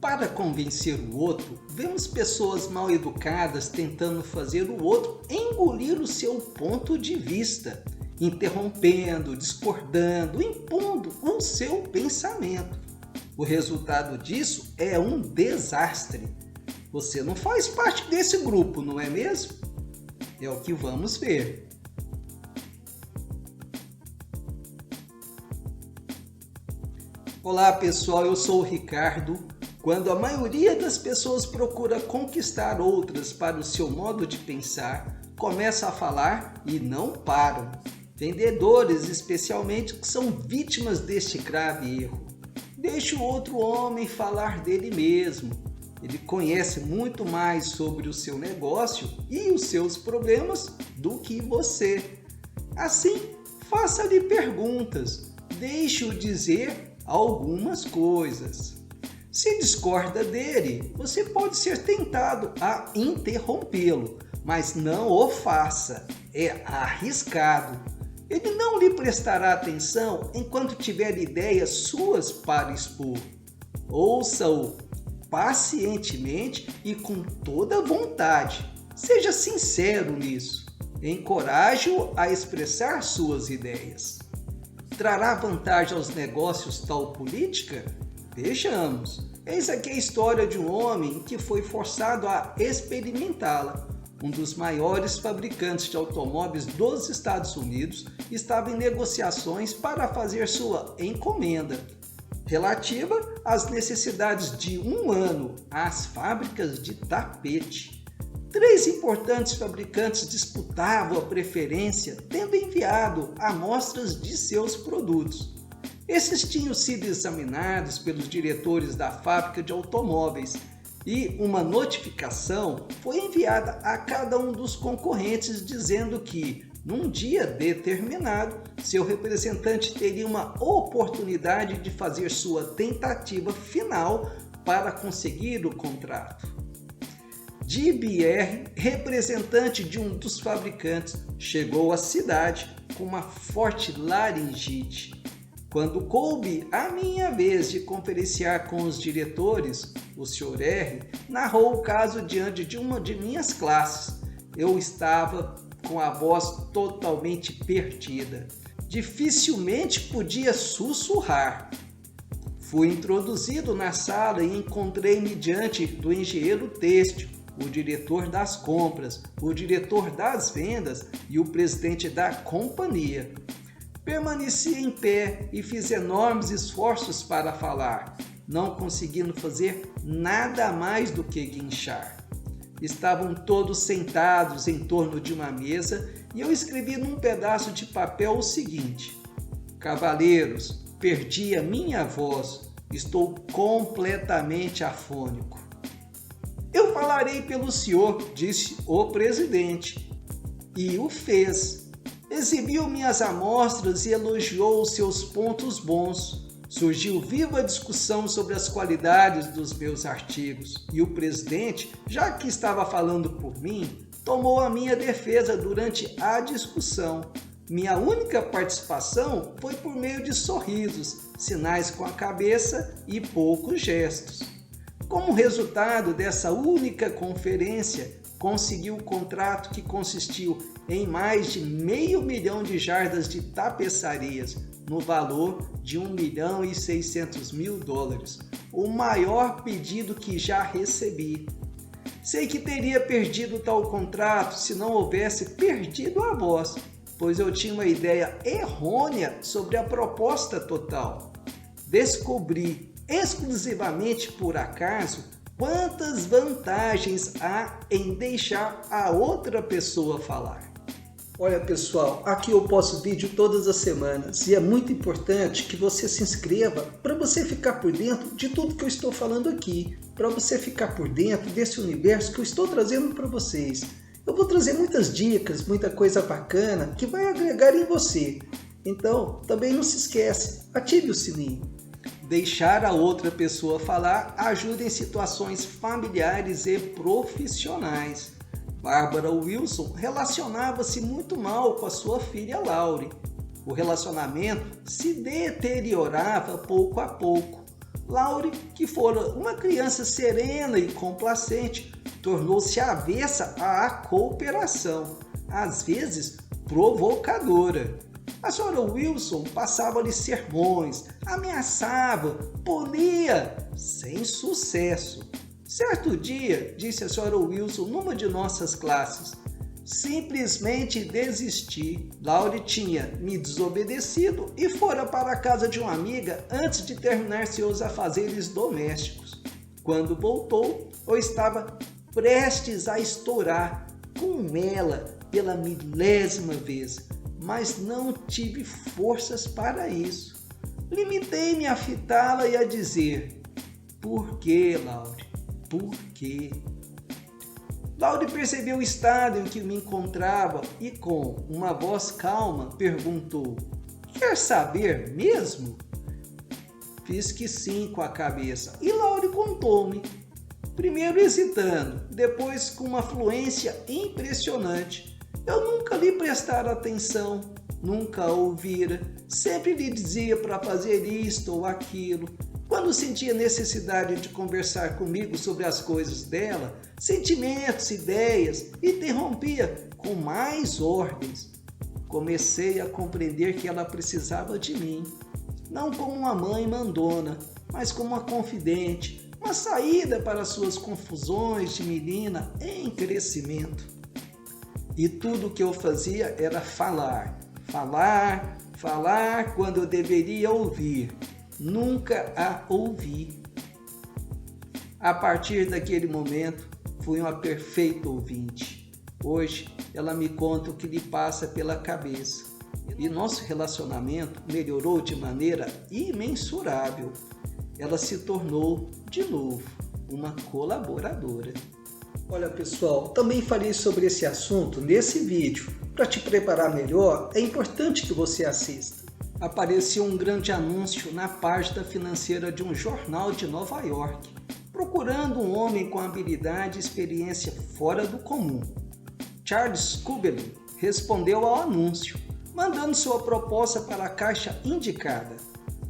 Para convencer o outro, vemos pessoas mal educadas tentando fazer o outro engolir o seu ponto de vista, interrompendo, discordando, impondo o seu pensamento. O resultado disso é um desastre. Você não faz parte desse grupo, não é mesmo? É o que vamos ver. Olá pessoal, eu sou o Ricardo. Quando a maioria das pessoas procura conquistar outras para o seu modo de pensar, começa a falar e não param. Vendedores, especialmente, que são vítimas deste grave erro. Deixe o outro homem falar dele mesmo. Ele conhece muito mais sobre o seu negócio e os seus problemas do que você. Assim, faça-lhe perguntas. Deixe-o dizer algumas coisas. Se discorda dele, você pode ser tentado a interrompê-lo, mas não o faça. É arriscado. Ele não lhe prestará atenção enquanto tiver ideias suas para expor. Ouça-o pacientemente e com toda vontade. Seja sincero nisso. Encoraje-o a expressar suas ideias. Trará vantagem aos negócios tal política? Vejamos. Eis aqui a história de um homem que foi forçado a experimentá-la. Um dos maiores fabricantes de automóveis dos Estados Unidos estava em negociações para fazer sua encomenda, relativa às necessidades de um ano às fábricas de tapete. 3 importantes fabricantes disputavam a preferência, tendo enviado amostras de seus produtos. Esses tinham sido examinados pelos diretores da fábrica de automóveis e uma notificação foi enviada a cada um dos concorrentes dizendo que, num dia determinado, seu representante teria uma oportunidade de fazer sua tentativa final para conseguir o contrato. DBR, representante de um dos fabricantes, chegou à cidade com uma forte laringite. Quando coube a minha vez de conferenciar com os diretores, o Sr. R narrou o caso diante de uma de minhas classes. Eu estava com a voz totalmente perdida. Dificilmente podia sussurrar. Fui introduzido na sala e encontrei-me diante do engenheiro têxtil, o diretor das compras, o diretor das vendas e o presidente da companhia. Permaneci em pé e fiz enormes esforços para falar, não conseguindo fazer nada mais do que guinchar. Estavam todos sentados em torno de uma mesa e eu escrevi num pedaço de papel o seguinte: Cavaleiros, perdi a minha voz, estou completamente afônico. Eu falarei pelo senhor, disse o presidente, e o fez. Exibiu minhas amostras e elogiou os seus pontos bons. Surgiu viva discussão sobre as qualidades dos meus artigos e o presidente, já que estava falando por mim, tomou a minha defesa durante a discussão. Minha única participação foi por meio de sorrisos, sinais com a cabeça e poucos gestos. Como resultado dessa única conferência, consegui o contrato que consistiu em mais de $500 mil de jardas de tapeçarias, no valor de $1.600.000, o maior pedido que já recebi. Sei que teria perdido tal contrato se não houvesse perdido a voz, pois eu tinha uma ideia errônea sobre a proposta total. Descobri, exclusivamente por acaso, quantas vantagens há em deixar a outra pessoa falar. Olha pessoal, aqui eu posto vídeo todas as semanas e é muito importante que você se inscreva para você ficar por dentro de tudo que eu estou falando aqui, para você ficar por dentro desse universo que eu estou trazendo para vocês. Eu vou trazer muitas dicas, muita coisa bacana que vai agregar em você. Então, também não se esquece, ative o sininho. Deixar a outra pessoa falar ajuda em situações familiares e profissionais. Barbara Wilson relacionava-se muito mal com a sua filha Laurie. O relacionamento se deteriorava pouco a pouco. Laure, que fora uma criança serena e complacente, tornou-se avessa à cooperação, às vezes provocadora. A senhora Wilson passava-lhe sermões, ameaçava, punia, sem sucesso. Certo dia, disse a senhora Wilson numa de nossas classes, simplesmente desisti. Laure tinha me desobedecido e fora para a casa de uma amiga antes de terminar seus afazeres domésticos. Quando voltou, eu estava prestes a estourar com ela pela 1000ª vez, mas não tive forças para isso. Limitei-me a fitá-la e a dizer: por que, Laure? Por quê? Laure percebeu o estado em que me encontrava e, com uma voz calma, perguntou: quer saber mesmo? Fiz que sim com a cabeça e Laure contou-me. Primeiro hesitando, depois com uma fluência impressionante. Eu nunca lhe prestara atenção, nunca a ouvira, sempre lhe dizia para fazer isto ou aquilo. Quando sentia necessidade de conversar comigo sobre as coisas dela, sentimentos, ideias, interrompia com mais ordens. Comecei a compreender que ela precisava de mim, não como uma mãe mandona, mas como uma confidente, uma saída para suas confusões de menina em crescimento. E tudo o que eu fazia era falar, falar, falar quando eu deveria ouvir. Nunca a ouvi. A partir daquele momento, fui uma perfeita ouvinte. Hoje, ela me conta o que lhe passa pela cabeça. E nosso relacionamento melhorou de maneira imensurável. Ela se tornou, de novo, uma colaboradora. Olha, pessoal, também falei sobre esse assunto nesse vídeo. Para te preparar melhor, é importante que você assista. Apareceu um grande anúncio na página financeira de um jornal de Nova York, procurando um homem com habilidade e experiência fora do comum. Charles Kubelin respondeu ao anúncio, mandando sua proposta para a caixa indicada.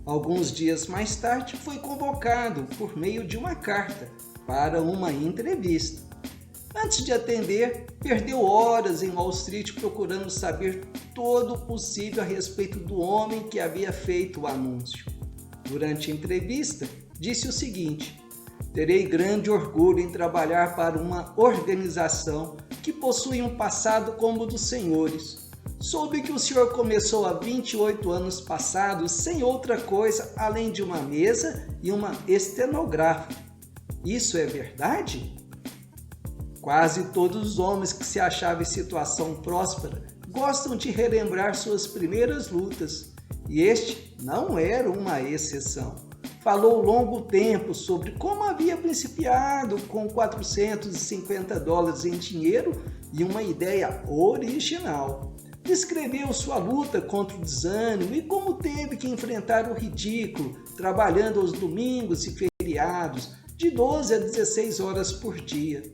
Alguns dias mais tarde, foi convocado por meio de uma carta para uma entrevista. Antes de atender, perdeu horas em Wall Street procurando saber todo o possível a respeito do homem que havia feito o anúncio. Durante a entrevista, disse o seguinte: terei grande orgulho em trabalhar para uma organização que possui um passado como o dos senhores. Soube que o senhor começou há 28 anos passados sem outra coisa além de uma mesa e uma estenógrafa. Isso é verdade? Quase todos os homens que se achavam em situação próspera gostam de relembrar suas primeiras lutas, e este não era uma exceção. Falou longo tempo sobre como havia principiado com $450 em dinheiro e uma ideia original. Descreveu sua luta contra o desânimo e como teve que enfrentar o ridículo, trabalhando aos domingos e feriados, de 12 a 16 horas por dia.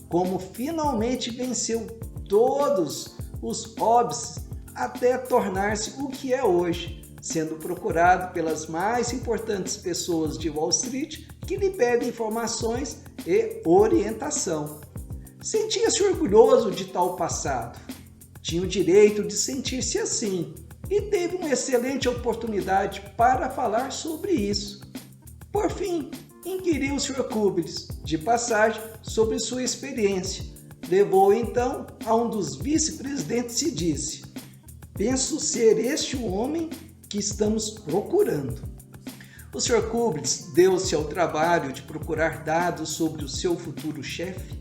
Como finalmente venceu todos os óbices até tornar-se o que é hoje, sendo procurado pelas mais importantes pessoas de Wall Street que lhe pedem informações e orientação. Sentia-se orgulhoso de tal passado. Tinha o direito de sentir-se assim e teve uma excelente oportunidade para falar sobre isso. Por fim, inquiriu o Sr. Kubelin, de passagem, sobre sua experiência. Levou então a um dos vice-presidentes e disse: penso ser este o homem que estamos procurando. O Sr. Kubelin deu-se ao trabalho de procurar dados sobre o seu futuro chefe,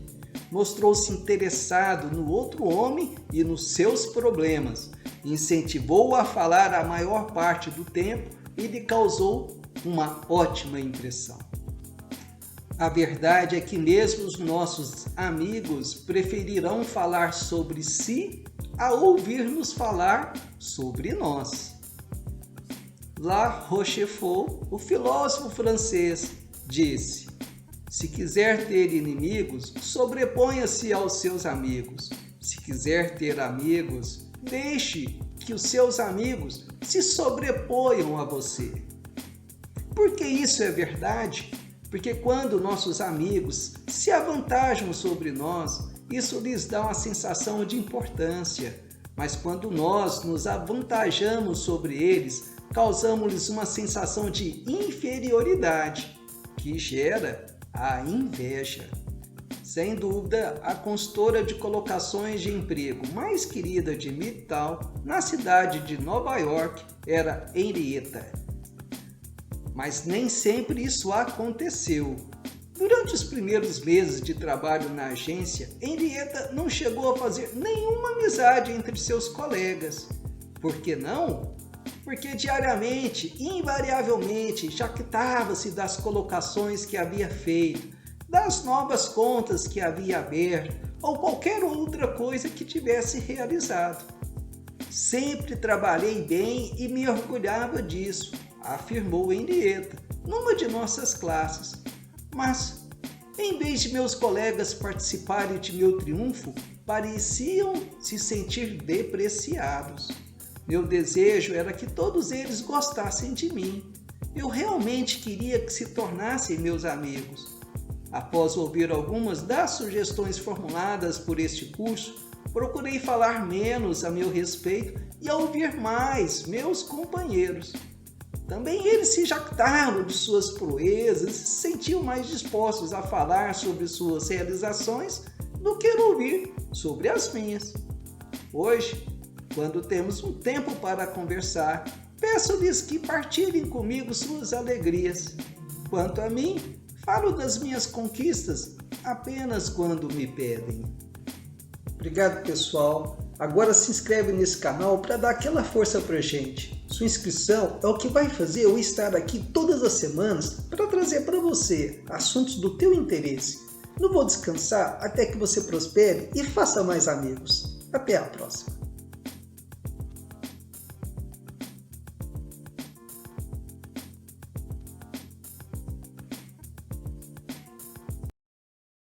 mostrou-se interessado no outro homem e nos seus problemas, incentivou-o a falar a maior parte do tempo e lhe causou uma ótima impressão. A verdade é que mesmo os nossos amigos preferirão falar sobre si a ouvir-nos falar sobre nós. La Rochefoucauld, o filósofo francês, disse: se quiser ter inimigos, sobreponha-se aos seus amigos. Se quiser ter amigos, deixe que os seus amigos se sobreponham a você. Por que isso é verdade? Porque quando nossos amigos se avantajam sobre nós, isso lhes dá uma sensação de importância. Mas quando nós nos avantajamos sobre eles, causamos-lhes uma sensação de inferioridade, que gera a inveja. Sem dúvida, a consultora de colocações de emprego mais querida de Midtown, na cidade de Nova York, era Henrietta. Mas nem sempre isso aconteceu. Durante os primeiros meses de trabalho na agência, Henrietta não chegou a fazer nenhuma amizade entre seus colegas. Por que não? Porque diariamente, invariavelmente, jactava-se das colocações que havia feito, das novas contas que havia aberto ou qualquer outra coisa que tivesse realizado. Sempre trabalhei bem e me orgulhava disso, afirmou Henrietta, numa de nossas classes. Mas, em vez de meus colegas participarem de meu triunfo, pareciam se sentir depreciados. Meu desejo era que todos eles gostassem de mim. Eu realmente queria que se tornassem meus amigos. Após ouvir algumas das sugestões formuladas por este curso, procurei falar menos a meu respeito e a ouvir mais meus companheiros. Também eles se jactaram de suas proezas e se sentiam mais dispostos a falar sobre suas realizações do que ouvir sobre as minhas. Hoje, quando temos um tempo para conversar, peço-lhes que partilhem comigo suas alegrias. Quanto a mim, falo das minhas conquistas apenas quando me pedem. Obrigado, pessoal. Agora se inscreve nesse canal para dar aquela força pra gente. Sua inscrição é o que vai fazer eu estar aqui todas as semanas para trazer para você assuntos do teu interesse. Não vou descansar até que você prospere e faça mais amigos. Até a próxima.